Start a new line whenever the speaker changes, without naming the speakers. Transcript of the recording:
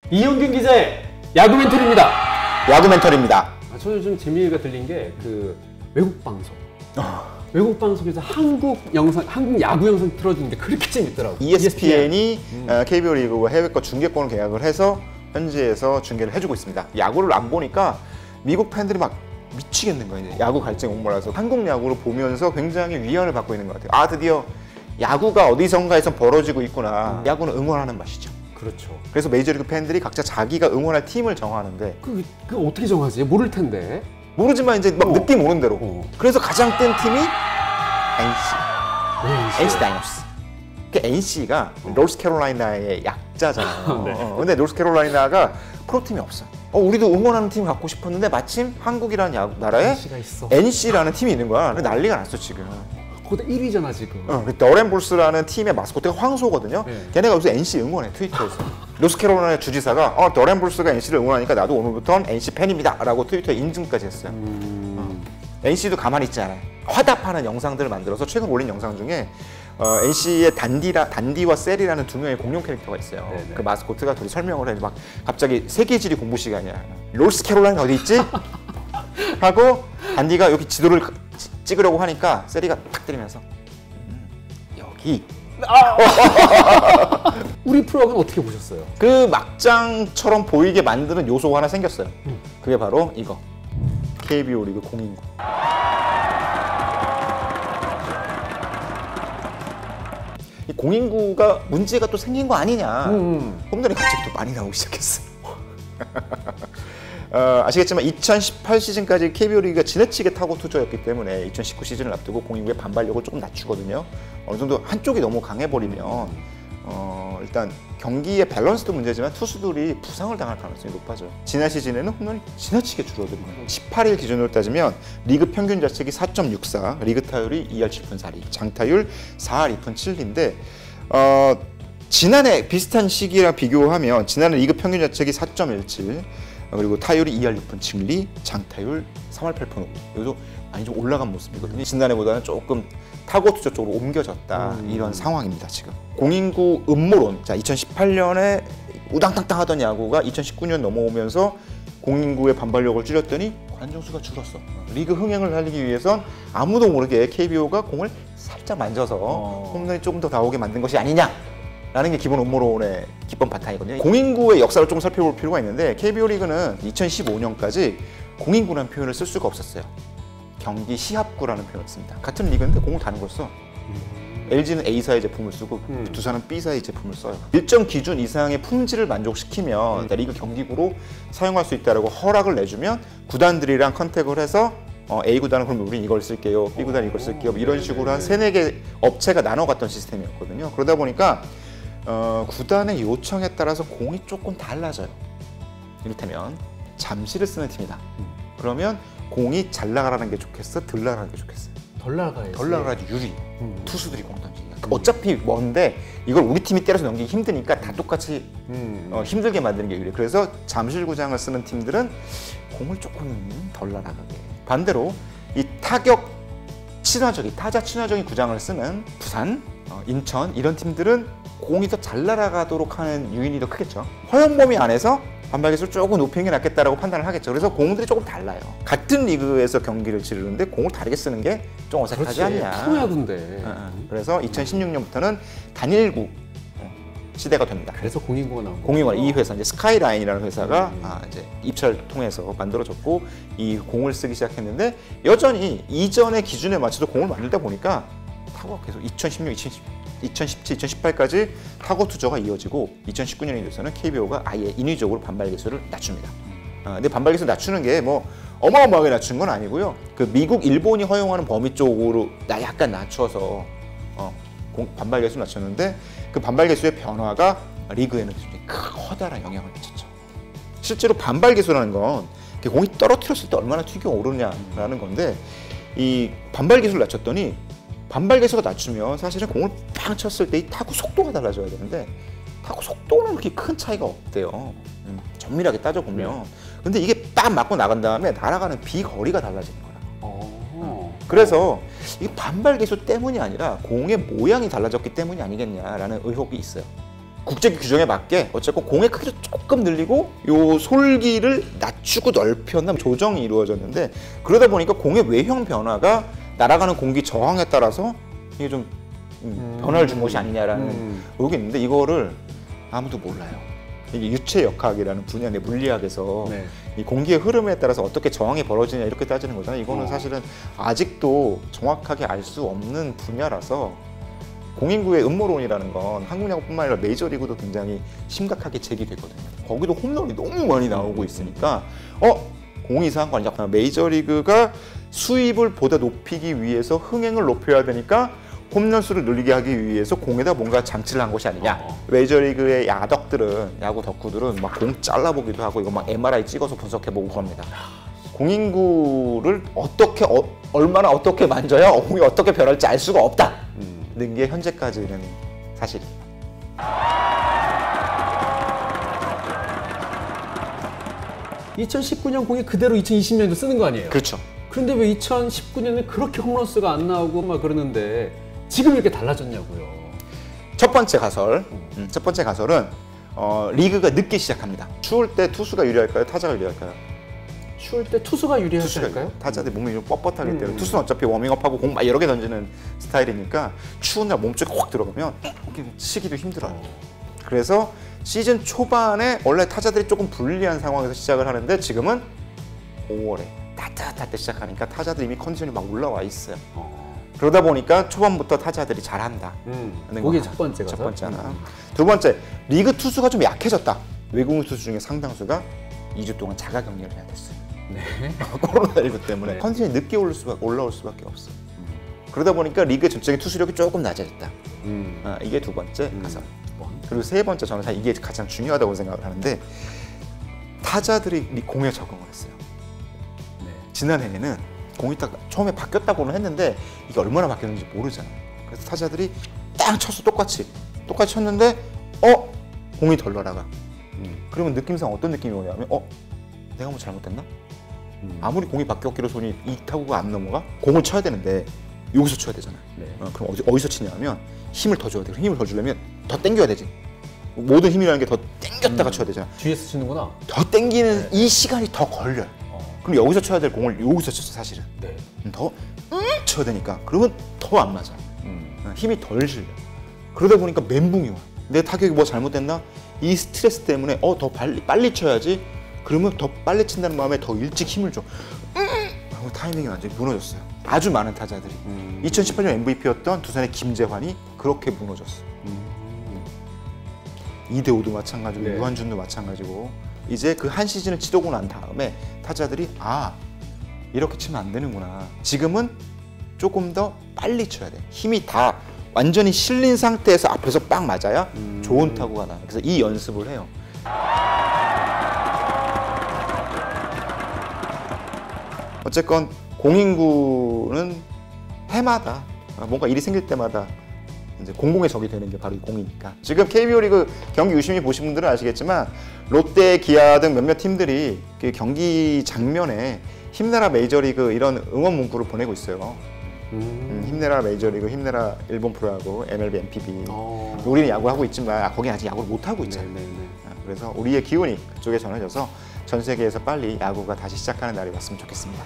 이영균 기자의 야구 멘토리입니다.
야구 멘토리입니다.
저는 좀 재미가 들린 게 그 외국 방송. 외국 방송에서 한국 야구 영상 틀어주는데 그렇게 재밌더라고요.
ESPN이 KBO 리그와 해외과 중계권을 계약을 해서 현지에서 중계를 해주고 있습니다. 야구를 안 보니까 미국 팬들이 막 미치겠는 거예요. 야구 갈증 옥몰라서 한국 야구를 보면서 굉장히 위안을 받고 있는 것 같아요. 아, 드디어 야구가 어디선가에서 벌어지고 있구나. 야구는 응원하는 맛이죠.
그렇죠.
그래서 메이저리그 팬들이 각자 자기가 응원할 팀을 정하는데
그 어떻게 정하지? 모를 텐데.
모르지만 이제 막 느낌 오는 대로. 그래서 가장 뜬 팀이 NC 다이노스. 그 NC가 노스캐롤라이나의 약자잖아요.
네.
근데 노스캐롤라이나가 프로팀이 없어. 우리도 응원하는 팀 갖고 싶었는데 마침 한국이라는 나라에
NC가 있어.
NC라는 팀이 있는 거야. 난리가 났어 지금.
거기다 1위잖아 지금.
더렌볼스라는 팀의 마스코트가 황소거든요.
네.
걔네가 여기서 NC 응원해 트위터에서. 노스캐롤라이나 주지사가 더렌볼스가 NC를 응원하니까 나도 오늘부터는 NC 팬입니다 라고 트위터에 인증까지 했어요. NC도 가만히 있지 않아요. 화답하는 영상들을 만들어서 최근 올린 영상 중에 NC의 단디와 셀이라는 두 명의 공룡 캐릭터가 있어요.
네네.
그 마스코트가 둘이 설명을 해. 막 갑자기 세계지리 공부 시간이야. 노스캐롤라이나 어디 있지? 하고 단디가 여기 지도를 찍으려고 하니까 셀이가 탁 때리면서 여기.
우리 프로야구는 어떻게 보셨어요?
그 막장처럼 보이게 만드는 요소가 하나 생겼어요. 그게 바로 이거. KBO 리그 공인구. 이 공인구가 문제가 또 생긴 거 아니냐. 홈런이 갑자기 또 많이 나오기 시작했어. 아시겠지만 2018 시즌까지 KBO 리그가 지나치게 타고 투저였기 때문에 2019 시즌을 앞두고 공인구의 반발력을 조금 낮추거든요. 어느 정도 한쪽이 너무 강해버리면 일단 경기의 밸런스도 문제지만 투수들이 부상을 당할 가능성이 높아져요. 지난 시즌에는 홈런이 지나치게 줄어들어요. 18일 기준으로 따지면 리그 평균 자책이 4.64, 리그 타율이 2할 7푼 4리, 장타율 4할 2푼 7리인데 지난해 비슷한 시기랑 비교하면 지난해 리그 평균 자책이 4.17, 그리고 타율이 2할 6푼 7리, 장타율 3할 8푼 5. 여기도 많이 좀 올라간 모습이거든요. 지난해보다는 조금 타고 투자 쪽으로 옮겨졌다. 이런 상황입니다, 지금. 공인구 음모론. 자, 2018년에 우당탕탕 하던 야구가 2019년 넘어오면서 공인구의 반발력을 줄였더니 관중수가 줄었어. 리그 흥행을 살리기 위해선 아무도 모르게 KBO가 공을 살짝 만져서 홈런이 조금 더 나오게 만든 것이 아니냐. 라는 게 기본 음모론의 기본 바탕이거든요. 공인구의 역사를 좀 살펴볼 필요가 있는데 KBO 리그는 2015년까지 공인구라는 표현을 쓸 수가 없었어요. 경기 시합구라는 표현을 씁니다. 같은 리그인데 공을 다는 걸 써. LG는 A사의 제품을 쓰고 두산은 B사의 제품을 써요. 일정 기준 이상의 품질을 만족시키면 리그 경기구로 사용할 수 있다고 허락을 내주면 구단들이랑 컨택을 해서 A구단은 그럼 우린 이걸 쓸게요, B구단은 이걸 쓸게요, 이런 식으로 한 3-4개 업체가 나눠갔던 시스템이었거든요. 그러다 보니까 구단의 요청에 따라서 공이 조금 달라져요. 이를테면 잠시를 쓰는 팀이다. 그러면 공이 잘 나가라는 게 좋겠어? 덜 나가라는 게 좋겠어?
덜 나가야지.
덜 나가야지 유리. 투수들이 공 던지니까. 어차피 먼데 이걸 우리 팀이 때려서 넘기기 힘드니까 다 똑같이 힘들게 만드는 게 유리해. 그래서 잠실구장을 쓰는 팀들은 공을 조금 덜 날아가게. 반대로 이 타격 친화적인, 타자 친화적인 구장을 쓰는 부산, 인천 이런 팀들은 공이 더 잘 날아가도록 하는 요인이 더 크겠죠. 허용 범위 안에서 반발기술을 조금 높이는 게 낫겠다라고 판단을 하겠죠. 그래서 공들이 조금 달라요. 같은 리그에서 경기를 치르는데 공을 다르게 쓰는 게 좀 어색하지 않냐.
프로야구인데.
그래서 2016년부터는 단일구 시대가 됩니다.
그래서 공인구가 나온 거예요.
공인구가 이 회사 이제 스카이라인이라는 회사가 이제 입찰을 통해서 만들어졌고 이 공을 쓰기 시작했는데 여전히 이전의 기준에 맞춰서 공을 만들다 보니까 타구가 계속 2016, 2017, 2018까지 타고 투저가 이어지고 2019년이 돼서는 KBO가 아예 인위적으로 반발 계수를 낮춥니다. 근데 반발 계수 낮추는 게 뭐 어마어마하게 낮춘 건 아니고요. 그 미국, 일본이 허용하는 범위 쪽으로 약간 낮춰서 반발 계수 낮췄는데 그 반발 계수의 변화가 리그에는 굉장히 커다란 영향을 미쳤죠. 실제로 반발 계수라는 건 공이 떨어뜨렸을 때 얼마나 튀겨 오르냐라는 건데 이 반발 계수를 낮췄더니 반발 계수가 낮추면 사실은 공을 팡 쳤을 때 이 타구 속도가 달라져야 되는데 타구 속도는 그렇게 큰 차이가 없대요. 정밀하게 따져보면. 근데 이게 딱 맞고 나간 다음에 날아가는 비거리가 달라지는 거야. 그래서 이 반발 계수 때문이 아니라 공의 모양이 달라졌기 때문이 아니겠냐라는 의혹이 있어요. 국제 규정에 맞게 어쨌건 공의 크기를 조금 늘리고 요 솔기를 낮추고 넓혔나 조정이 이루어졌는데 그러다 보니까 공의 외형 변화가 날아가는 공기 저항에 따라서 이게 좀 변화를 준 것이 아니냐라는 의혹이 있는데 이거를 아무도 몰라요. 이게 유체역학이라는 분야의 물리학에서
네.
이 공기의 흐름에 따라서 어떻게 저항이 벌어지냐 이렇게 따지는 거잖아요. 이거는 사실은 아직도 정확하게 알 수 없는 분야라서 공인구의 음모론이라는 건 한국 야구뿐만 아니라 메이저리그도 굉장히 심각하게 제기됐거든요. 거기도 홈런이 너무 많이 나오고 있으니까 공이 이상한 거 아니냐. 메이저리그가 수입을 보다 높이기 위해서 흥행을 높여야 되니까 홈런 수를 늘리게 하기 위해서 공에다 뭔가 장치를 한 것이 아니냐. 메이저리그의 야덕들은, 야구 덕후들은 막 공 잘라보기도 하고 이거 막 MRI 찍어서 분석해보고 그럽니다. 공인구를 얼마나 어떻게 만져야 공이 어떻게 변할지 알 수가 없다는 게 현재까지는 사실입니다.
2019년 공이 그대로 2020년도 쓰는 거 아니에요?
그렇죠.
그런데 왜 2019년에 그렇게 홈런수가 안 나오고 막 그러는데 지금 이렇게 달라졌냐고요.
첫 번째 가설은 리그가 늦게 시작합니다. 추울 때 투수가 유리할까요? 타자가 유리할까요?
추울 때 투수가 유리하지 않을까요?
타자들 몸이 좀 뻣뻣하기 때문에 투수는 어차피 워밍업하고 공 막 여러 개 던지는 스타일이니까 추운 날 몸쪽에 확 들어가면 치기도 힘들어요. 그래서 시즌 초반에 원래 타자들이 조금 불리한 상황에서 시작을 하는데 지금은 5월에 따뜻할 때 시작하니까 타자들 이미 컨디션이 막 올라와 있어요. 그러다 보니까 초반부터 타자들이 잘한다.
그게 첫 번째가.
첫 번째 하나. 두 번째, 리그 투수가 좀 약해졌다. 외국 투수 중에 상당수가 2주 동안 자가 격리를 해야 됐어요.
네.
코로나19 때문에
네.
컨디션이 늦게 올라올 수밖에 없어. 그러다 보니까 리그 전체적인 투수력이 조금 낮아졌다. 이게 두 번째 가설. 그리고 세 번째, 저는 사실 이게 가장 중요하다고 생각을 하는데 타자들이 공에 적응을 했어요.
네.
지난해에는 공이 딱 처음에 바뀌었다고는 했는데 이게 얼마나 바뀌었는지 모르잖아요. 그래서 타자들이 딱 쳤어. 똑같이 쳤는데 공이 덜 날아가. 그러면 느낌상 어떤 느낌이 오냐면 내가 뭐 잘못됐나? 아무리 공이 바뀌었기로 손이 이 타구가 안 넘어가? 공을 쳐야 되는데 여기서 쳐야 되잖아.
네.
그럼 어디서 치냐면 힘을 더 줘야 돼. 힘을 더 주려면 더 당겨야 되지. 모든 힘이라는 게 더 당겼다가 쳐야 되잖아.
뒤에서 치는구나.
더 당기는 이 시간이 더 걸려요. 그럼 여기서 쳐야 될 공을 여기서 쳤어 사실은.
네.
더 쳐야 되니까 그러면 더 안 맞아. 힘이 덜 실려. 그러다 보니까 멘붕이 와. 내 타격이 뭐 잘못됐나? 이 스트레스 때문에 더 빨리 쳐야지. 그러면 더 빨리 친다는 마음에 더 일찍 힘을 줘. 하고 타이밍이 완전히 무너졌어요. 아주 많은 타자들이. 2018년 MVP였던 두산의 김재환이 그렇게 무너졌어. 이대호도 마찬가지고
네.
유한준도 마찬가지고 이제 그 한 시즌을 치르고 난 다음에 타자들이 이렇게 치면 안 되는구나. 지금은 조금 더 빨리 쳐야 돼. 힘이 다 완전히 실린 상태에서 앞에서 빵 맞아야 좋은 타구가 나요. 그래서 이 연습을 해요. 어쨌건 공인구는 해마다 뭔가 일이 생길 때마다 이제 공공의 적이 되는 게 바로 이 공이니까. 지금 KBO 리그 경기 유심히 보신 분들은 아시겠지만 롯데, 기아 등 몇몇 팀들이 그 경기 장면에 힘내라 메이저리그 이런 응원 문구를 보내고 있어요. 힘내라 메이저리그, 힘내라 일본 프로야구, MLB, NPB. 우리는 야구하고 있지만 거긴 아직 야구를 못하고 있잖아요. 그래서 우리의 기운이 그쪽에 전해져서 전 세계에서 빨리 야구가 다시 시작하는 날이 왔으면 좋겠습니다.